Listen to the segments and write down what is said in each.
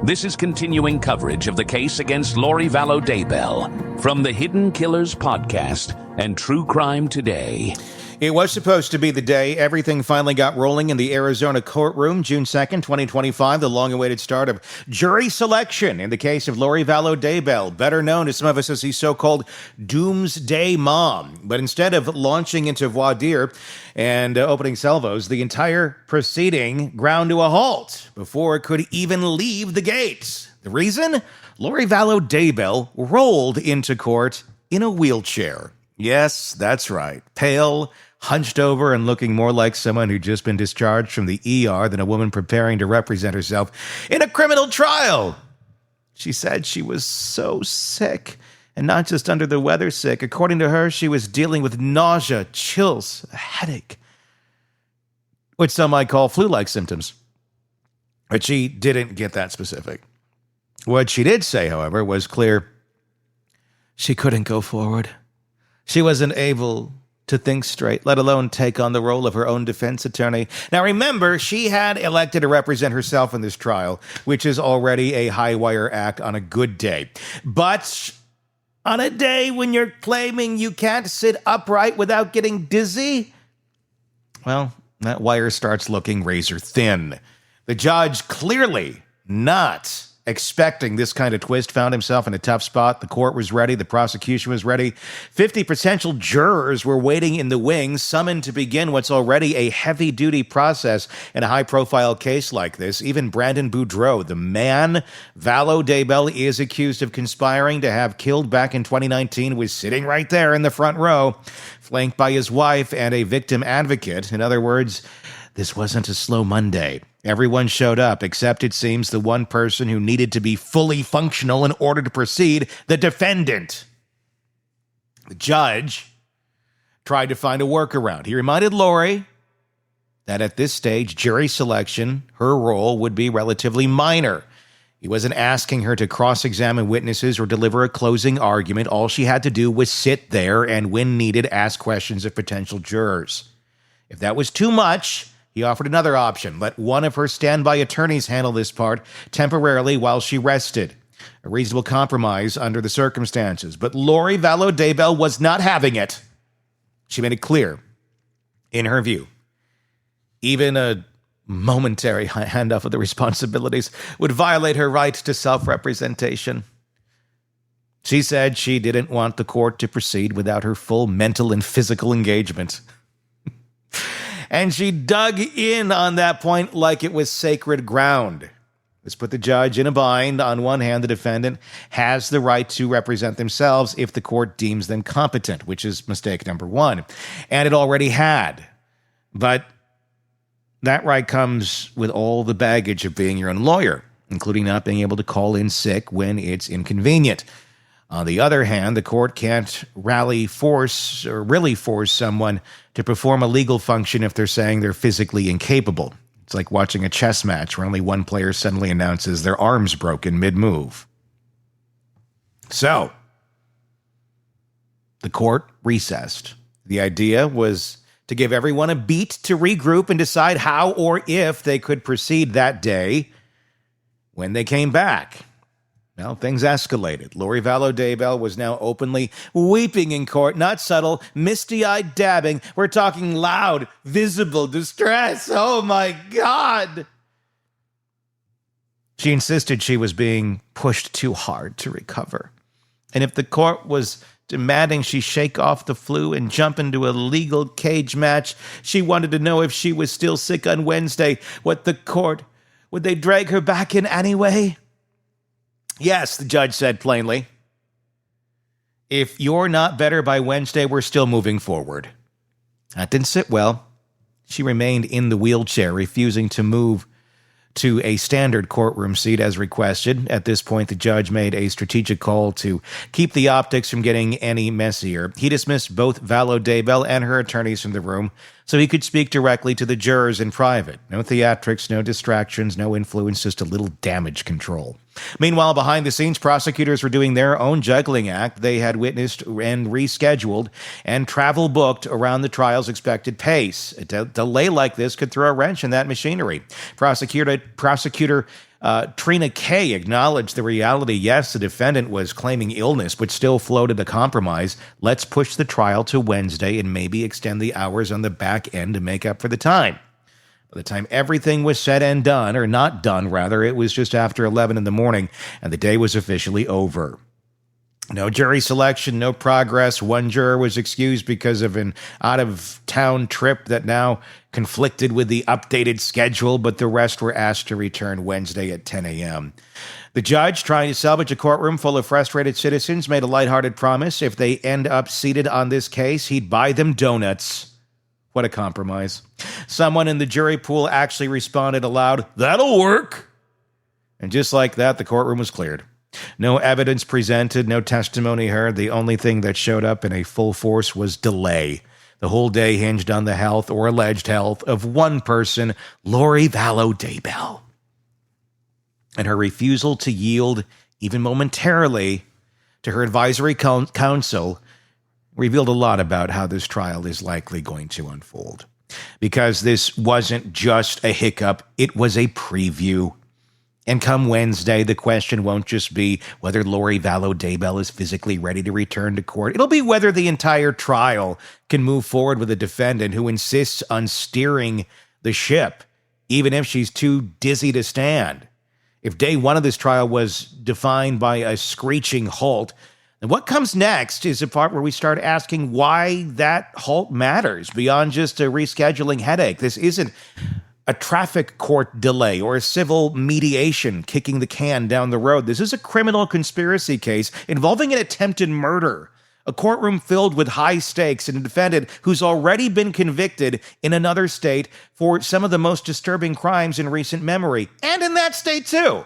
This is continuing coverage of the case against Lori Vallow Daybell from the Hidden Killers podcast and True Crime Today. It was supposed to be the day everything finally got rolling in the Arizona courtroom, June 2nd, 2025, the long-awaited start of jury selection in the case of Lori Vallow Daybell, better known to some of us as the so-called Doomsday Mom. But instead of launching into voir dire and opening salvos, the entire proceeding ground to a halt before it could even leave the gates. The reason? Lori Vallow Daybell rolled into court in a wheelchair. Yes, that's right. Pale, hunched over, and looking more like someone who'd just been discharged from the ER than a woman preparing to represent herself in a criminal trial. She said she was so sick, and not just under the weather sick. According to her, she was dealing with nausea, chills, a headache, which some might call flu-like symptoms. But she didn't get that specific. What she did say, however, was clear. She couldn't go forward. She wasn't able to think straight, let alone take on the role of her own defense attorney. Now, remember, she had elected to represent herself in this trial, which is already a high-wire act on a good day. But on a day when you're claiming you can't sit upright without getting dizzy, well, that wire starts looking razor thin. The judge, clearly not expecting this kind of twist, found himself in a tough spot. The court was ready. The prosecution was ready. 50 potential jurors were waiting in the wings, summoned to begin what's already a heavy-duty process in a high-profile case like this. Even Brandon Boudreaux, the man Vallow Daybell is accused of conspiring to have killed back in 2019, was sitting right there in the front row, flanked by his wife and a victim advocate. In other words, this wasn't a slow Monday. Everyone showed up, except it seems the one person who needed to be fully functional in order to proceed, the defendant. The judge tried to find a workaround. He reminded Lori that at this stage, jury selection, her role would be relatively minor. He wasn't asking her to cross-examine witnesses or deliver a closing argument. All she had to do was sit there and, when needed, ask questions of potential jurors. If that was too much, he offered another option. Let one of her standby attorneys handle this part temporarily while she rested. A reasonable compromise under the circumstances. But Lori Vallow Daybell was not having it. She made it clear, in her view, even a momentary handoff of the responsibilities would violate her right to self-representation. She said she didn't want the court to proceed without her full mental and physical engagement. And she dug in on that point like it was sacred ground. This put the judge in a bind. On one hand, the defendant has the right to represent themselves if the court deems them competent, which is mistake number one. And it already had. But that right comes with all the baggage of being your own lawyer, including not being able to call in sick when it's inconvenient. On the other hand, the court can't really force someone to perform a legal function if they're saying they're physically incapable. It's like watching a chess match where only one player suddenly announces their arm's broken mid-move. So, the court recessed. The idea was to give everyone a beat to regroup and decide how or if they could proceed that day. When they came back, well, things escalated. Lori Vallow Daybell was now openly weeping in court, not subtle, misty-eyed dabbing. We're talking loud, visible distress. Oh, my God. She insisted she was being pushed too hard to recover. And if the court was demanding she shake off the flu and jump into a legal cage match, she wanted to know if she was still sick on Wednesday. Would they drag her back in anyway? Yes, the judge said plainly. If you're not better by Wednesday, we're still moving forward. That didn't sit well. She remained in the wheelchair, refusing to move to a standard courtroom seat as requested. At this point, the judge made a strategic call to keep the optics from getting any messier. He dismissed both Vallow Daybell and her attorneys from the room so he could speak directly to the jurors in private. No theatrics, no distractions, no influence, just a little damage control. Meanwhile, behind the scenes, prosecutors were doing their own juggling act. They had witnessed and rescheduled and travel booked around the trial's expected pace. A delay like this could throw a wrench in that machinery. Prosecutor Trina Kay acknowledged the reality. Yes, the defendant was claiming illness, but still floated a compromise. Let's push the trial to Wednesday and maybe extend the hours on the back end to make up for the time. By the time everything was said and done, or not done, rather, it was just after 11 in the morning, and the day was officially over. No jury selection, no progress. One juror was excused because of an out-of-town trip that now conflicted with the updated schedule, but the rest were asked to return Wednesday at 10 a.m. The judge, trying to salvage a courtroom full of frustrated citizens, made a lighthearted promise. If they end up seated on this case, he'd buy them donuts. What a compromise. Someone in the jury pool actually responded aloud, "That'll work." And just like that, the courtroom was cleared. No evidence presented, no testimony heard. The only thing that showed up in a full force was delay. The whole day hinged on the health or alleged health of one person, Lori Vallow Daybell. And her refusal to yield, even momentarily, to her advisory counsel revealed a lot about how this trial is likely going to unfold. Because this wasn't just a hiccup, it was a preview. And come Wednesday, the question won't just be whether Lori Vallow Daybell is physically ready to return to court. It'll be whether the entire trial can move forward with a defendant who insists on steering the ship, even if she's too dizzy to stand. If day one of this trial was defined by a screeching halt, then what comes next is the part where we start asking why that halt matters beyond just a rescheduling headache. This isn't a traffic court delay or a civil mediation kicking the can down the road. This is a criminal conspiracy case involving an attempted murder, a courtroom filled with high stakes, and a defendant who's already been convicted in another state for some of the most disturbing crimes in recent memory, and in that state too.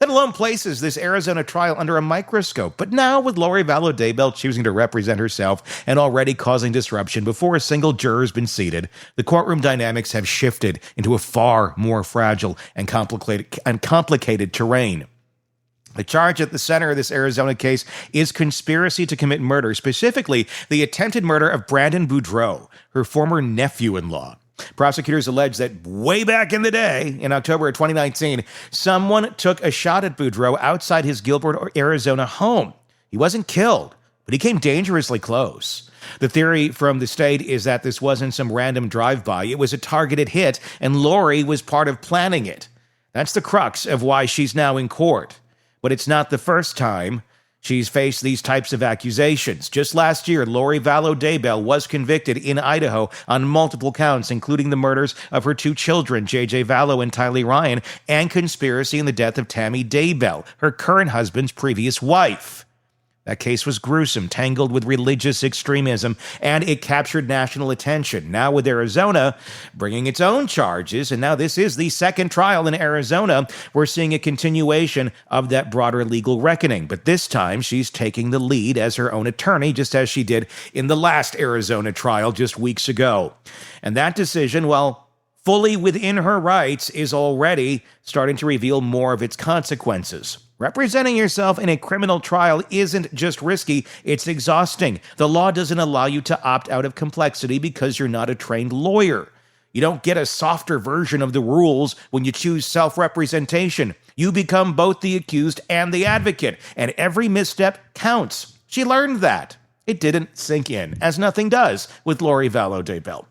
That alone places this Arizona trial under a microscope. But now, with Lori Vallow Daybell choosing to represent herself and already causing disruption before a single juror has been seated, the courtroom dynamics have shifted into a far more fragile and complicated terrain. The charge at the center of this Arizona case is conspiracy to commit murder, specifically the attempted murder of Brandon Boudreaux, her former nephew-in-law. Prosecutors allege that way back in the day, in October of 2019, someone took a shot at Boudreaux outside his Gilbert, Arizona home. He wasn't killed, but he came dangerously close. The theory from the state is that this wasn't some random drive-by. It was a targeted hit, and Lori was part of planning it. That's the crux of why she's now in court. But it's not the first time she's faced these types of accusations. Just last year, Lori Vallow Daybell was convicted in Idaho on multiple counts, including the murders of her two children, J.J. Vallow and Tylee Ryan, and conspiracy in the death of Tammy Daybell, her current husband's previous wife. That case was gruesome, tangled with religious extremism, and it captured national attention. Now with Arizona bringing its own charges, and now this is the second trial in Arizona, we're seeing a continuation of that broader legal reckoning. But this time, she's taking the lead as her own attorney, just as she did in the last Arizona trial just weeks ago. And that decision, well, fully within her rights, is already starting to reveal more of its consequences. Representing yourself in a criminal trial isn't just risky, it's exhausting. The law doesn't allow you to opt out of complexity because you're not a trained lawyer. You don't get a softer version of the rules when you choose self-representation. You become both the accused and the advocate, and every misstep counts. She learned that. It didn't sink in, as nothing does with Lori Vallow Daybell.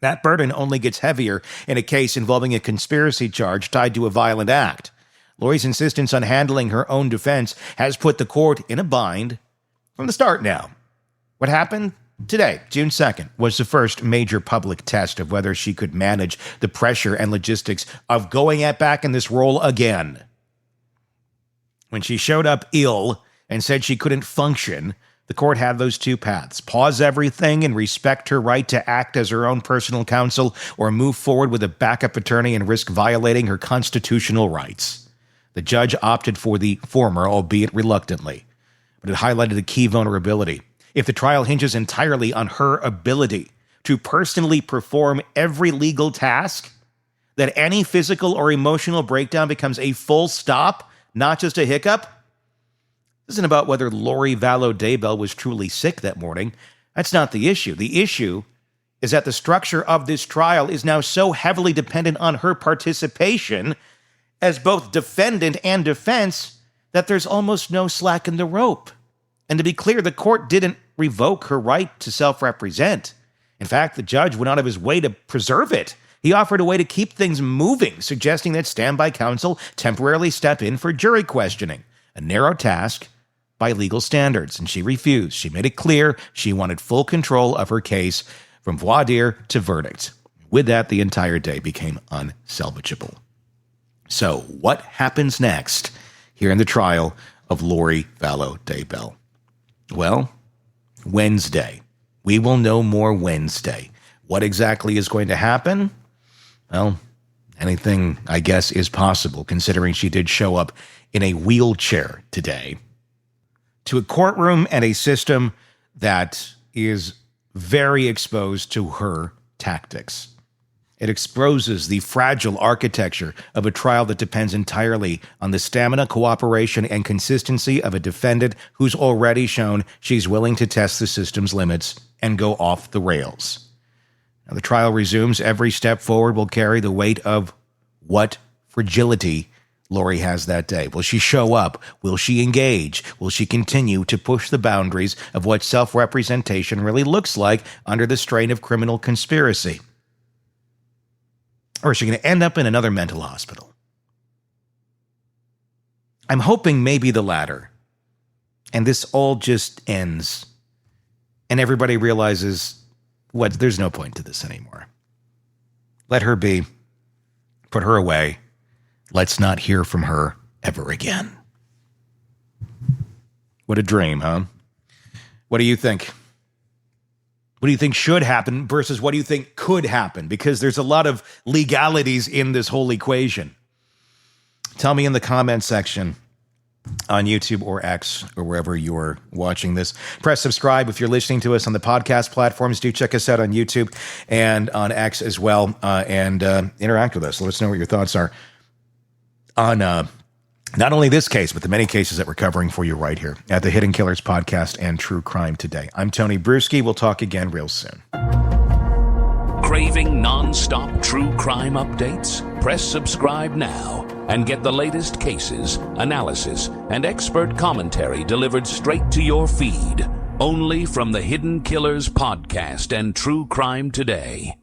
That burden only gets heavier in a case involving a conspiracy charge tied to a violent act. Lori's insistence on handling her own defense has put the court in a bind from the start now. What happened today, June 2nd, was the first major public test of whether she could manage the pressure and logistics of going back in this role again. When she showed up ill and said she couldn't function, the court had those two paths: pause everything and respect her right to act as her own personal counsel, or move forward with a backup attorney and risk violating her constitutional rights. The judge opted for the former, albeit reluctantly, but it highlighted a key vulnerability. If the trial hinges entirely on her ability to personally perform every legal task, that any physical or emotional breakdown becomes a full stop, not just a hiccup. This isn't about whether Lori Vallow Daybell was truly sick that morning. That's not the issue. The issue is that the structure of this trial is now so heavily dependent on her participation as both defendant and defense, that there's almost no slack in the rope. And to be clear, the court didn't revoke her right to self-represent. In fact, the judge went out of his way to preserve it. He offered a way to keep things moving, suggesting that standby counsel temporarily step in for jury questioning, a narrow task by legal standards, and she refused. She made it clear she wanted full control of her case from voir dire to verdict. With that, the entire day became unsalvageable. So, what happens next here in the trial of Lori Vallow Daybell? Well, Wednesday. We will know more Wednesday. What exactly is going to happen? Well, anything, I guess, is possible, considering she did show up in a wheelchair today to a courtroom and a system that is very exposed to her tactics. It exposes the fragile architecture of a trial that depends entirely on the stamina, cooperation, and consistency of a defendant who's already shown she's willing to test the system's limits and go off the rails. Now, the trial resumes. Every step forward will carry the weight of what fragility Lori has that day. Will she show up? Will she engage? Will she continue to push the boundaries of what self-representation really looks like under the strain of criminal conspiracy? Or is she going to end up in another mental hospital? I'm hoping maybe the latter. And this all just ends. And everybody realizes there's no point to this anymore. Let her be. Put her away. Let's not hear from her ever again. What a dream, huh? What do you think? What do you think should happen versus what do you think could happen? Because there's a lot of legalities in this whole equation. Tell me in the comment section on YouTube or X or wherever you're watching this. Press subscribe if you're listening to us on the podcast platforms. Do check us out on YouTube and on X as well, and interact with us. Let us know what your thoughts are on not only this case, but the many cases that we're covering for you right here at the Hidden Killers Podcast and True Crime Today. I'm Tony Bruschi. We'll talk again real soon. Craving non-stop true crime updates? Press subscribe now and get the latest cases, analysis, and expert commentary delivered straight to your feed. Only from the Hidden Killers Podcast and True Crime Today.